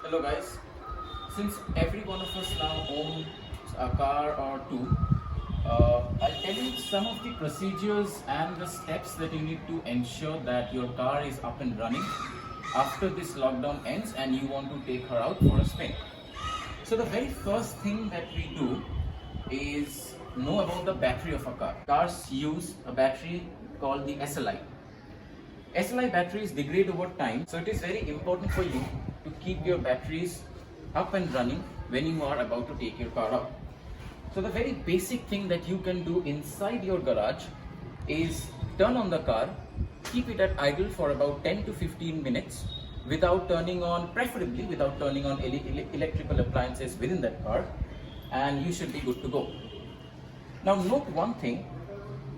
Hello guys, since every one of us now owns a car or two, I'll tell you some of the procedures and the steps that you need to ensure that your car is up and running after this lockdown ends and you want to take her out for a spin. So the very first thing that we do is know about the battery of a car. Cars use a battery called the SLI. SLI batteries degrade over time, so it is very important for you to keep your batteries up and running when you are about to take your car out. So the very basic thing that you can do inside your garage is turn on the car, keep it at idle for about 10 to 15 minutes without turning on, preferably without turning on electrical appliances within that car, and you should be good to go. Now note one thing,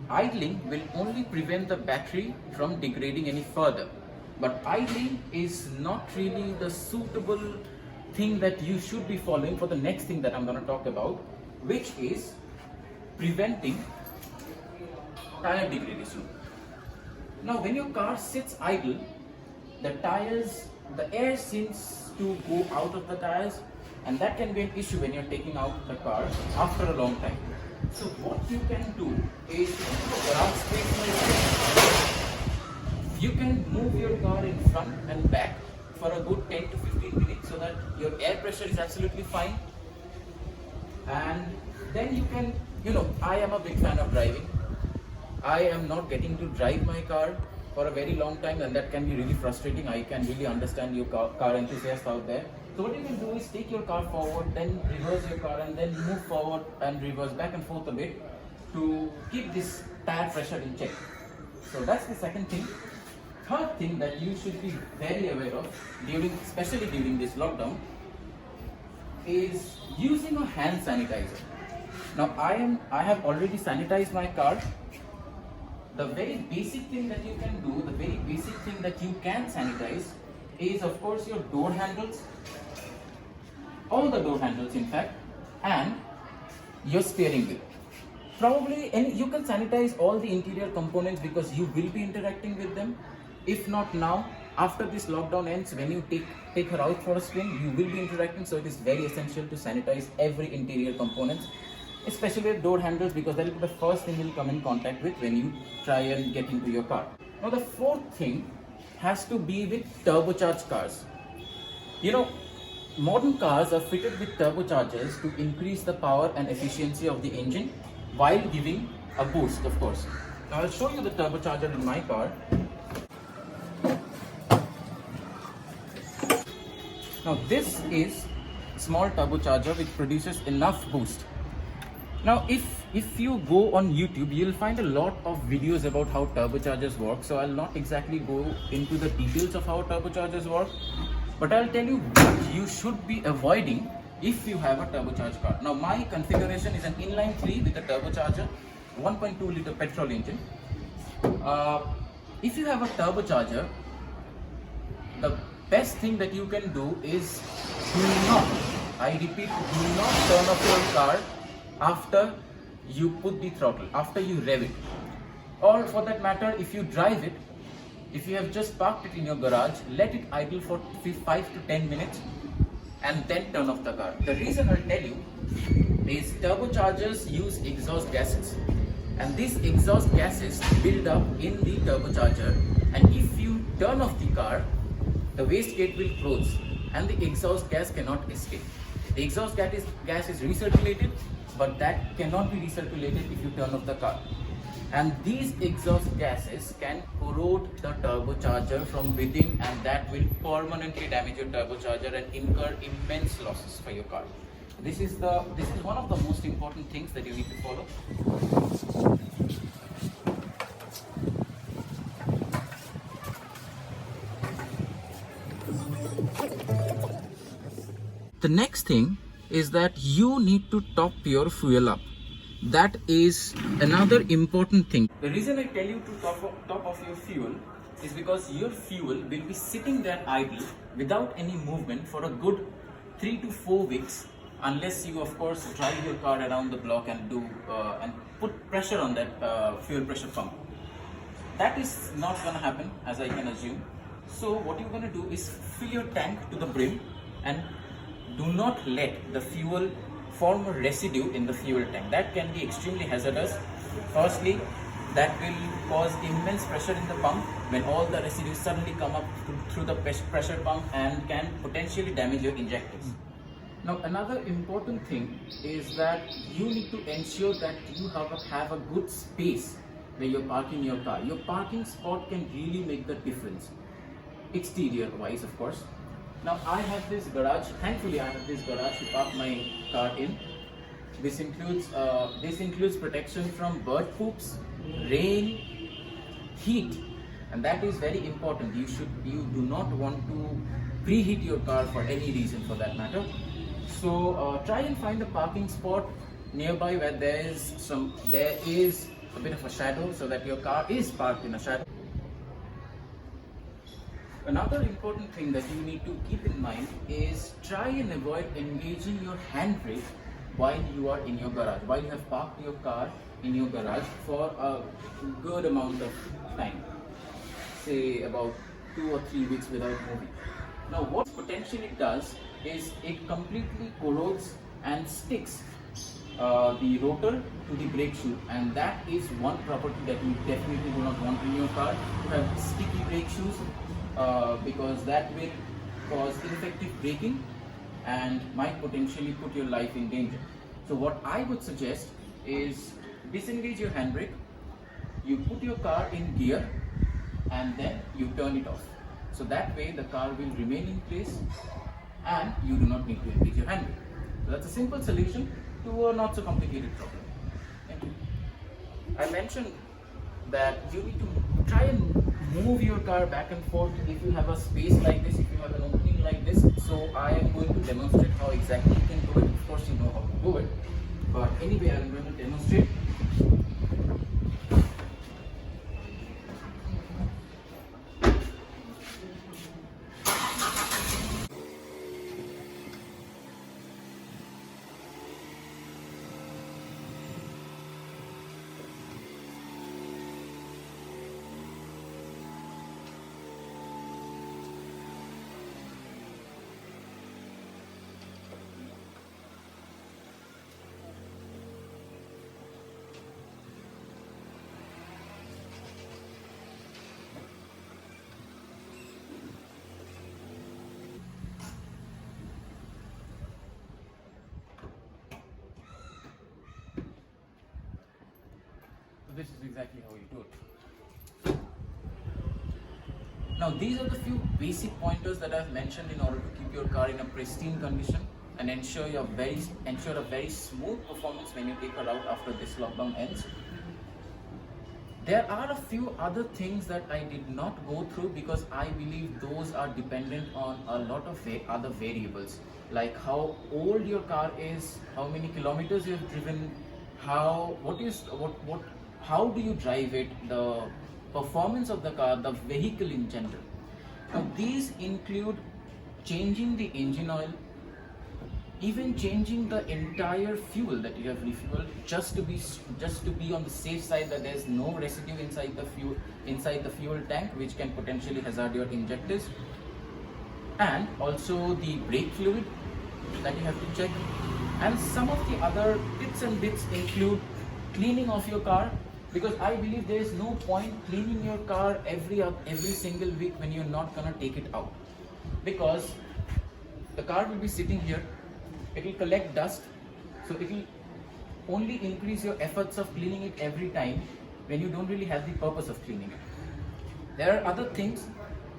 idling will only prevent the battery from degrading any further. But idling is not really the suitable thing that you should be following for the next thing that I'm going to talk about, which is preventing tire degradation. Now when your car sits idle, the air seems to go out of the tires, and that can be an issue when you're taking out the car after a long time. So what you can do is, garage space, you can move your car in front and back for a good 10 to 15 minutes so that your air pressure is absolutely fine. And then you can, I am a big fan of driving. I am not getting to drive my car for a very long time, and that can be really frustrating. I can really understand you car enthusiasts out there. So what you can do is take your car forward, then reverse your car, and then move forward and reverse back and forth a bit to keep this tire pressure in check. So that's the second thing. Third thing that you should be very aware of, especially during this lockdown, is using a hand sanitizer. Now I have already sanitized my car. The very basic thing that you can do, the very basic thing that you can sanitize is, of course, your door handles, all the door handles in fact, and your steering wheel. Probably, and you can sanitize all the interior components because you will be interacting with them. If not now, after this lockdown ends, when you take her out for a spin, you will be interacting. So it is very essential to sanitize every interior components, especially door handles, because that will be the first thing you'll come in contact with when you try and get into your car. Now the fourth thing has to be with turbocharged cars. Modern cars are fitted with turbochargers to increase the power and efficiency of the engine while giving a boost, of course. Now I'll show you the turbocharger in my car. Now this is small turbocharger which produces enough boost. Now if you go on YouTube, you'll find a lot of videos about how turbochargers work. So I'll not exactly go into the details of how turbochargers work, but I'll tell you what you should be avoiding if you have a turbocharged car. Now my configuration is an inline 3 with a turbocharger, 1.2 liter petrol engine. If you have a turbocharger, the best thing that you can do is I repeat, do not turn off your car after you put the throttle, after you rev it. Or for that matter, if you drive it, if you have just parked it in your garage, let it idle for 5 to 10 minutes and then turn off the car. The reason I'll tell you is turbochargers use exhaust gases, and these exhaust gases build up in the turbocharger, and if you turn off the car, the wastegate will close and the exhaust gas cannot escape. The exhaust gas is recirculated, but that cannot be recirculated if you turn off the car. And these exhaust gases can corrode the turbocharger from within, and that will permanently damage your turbocharger and incur immense losses for your car. This is one of the most important things that you need to follow. The next thing is that you need to top your fuel up. That is another important thing. The reason I tell you to top off your fuel is because your fuel will be sitting there idle without any movement for a good 3 to 4 weeks, unless you of course drive your car around the block and put pressure on that fuel pressure pump. That is not going to happen, as I can assume. So what you're going to do is fill your tank to the brim and do not let the fuel form a residue in the fuel tank. That can be extremely hazardous. Firstly, that will cause immense pressure in the pump when all the residues suddenly come up through the pressure pump and can potentially damage your injectors. Now, another important thing is that you need to ensure that you have a good space where you're parking your car. Your parking spot can really make the difference, exterior wise, of course. Now, I have this garage. Thankfully, I have this garage to park my car in. This includes protection from bird poops, rain, heat, and that is very important. You do not want to preheat your car for any reason, for that matter. So try and find a parking spot nearby where there is a bit of a shadow, so that your car is parked in a shadow. Another important thing that you need to keep in mind is try and avoid engaging your handbrake while you are in your garage, while you have parked your car in your garage for a good amount of time, say about 2 or 3 weeks without moving. Now, what potentially does is it completely corrodes and sticks the rotor to the brake shoe, and that is one property that you definitely do not want in your car, to have sticky brake shoes, because that will cause ineffective braking and might potentially put your life in danger. So what I would suggest is disengage your handbrake, you put your car in gear, and then you turn it off. So that way the car will remain in place and you do not need to engage your handbrake. So that's a simple solution to a not so complicated problem. Thank you. I mentioned that you need to try and move your car back and forth if you have a space like this, if you have an opening like this. So I am going to demonstrate how exactly you can do it. Of course you know how to do it, but anyway I am going to demonstrate. This is exactly how you do it. Now, these are the few basic pointers that I've mentioned in order to keep your car in a pristine condition and ensure a very smooth performance when you take her out after this lockdown ends. There are a few other things that I did not go through because I believe those are dependent on a lot of other variables, like how old your car is, how many kilometers you have driven, how do you drive it, the performance of the car, the vehicle in general. Now, these include changing the engine oil, even changing the entire fuel that you have refueled, just to be on the safe side that there's no residue inside the fuel tank, which can potentially hazard your injectors, and also the brake fluid that you have to check. And some of the other tips and bits include cleaning of your car, because I believe there is no point cleaning your car every single week when you're not gonna take it out, because the car will be sitting here, it will collect dust, so it will only increase your efforts of cleaning it every time when you don't really have the purpose of cleaning it. There are other things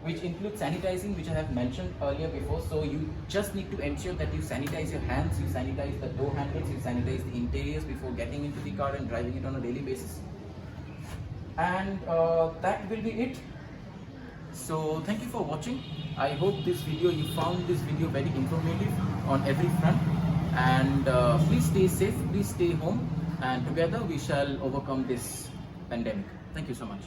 which include sanitizing, which I have mentioned earlier before. So you just need to ensure that you sanitize your hands, you sanitize the door handles, you sanitize the interiors before getting into the car and driving it on a daily basis. And that will be it. So thank you for watching. I hope you found this video very informative on every front, and please stay safe, please stay home, and together we shall overcome this pandemic. Thank you so much.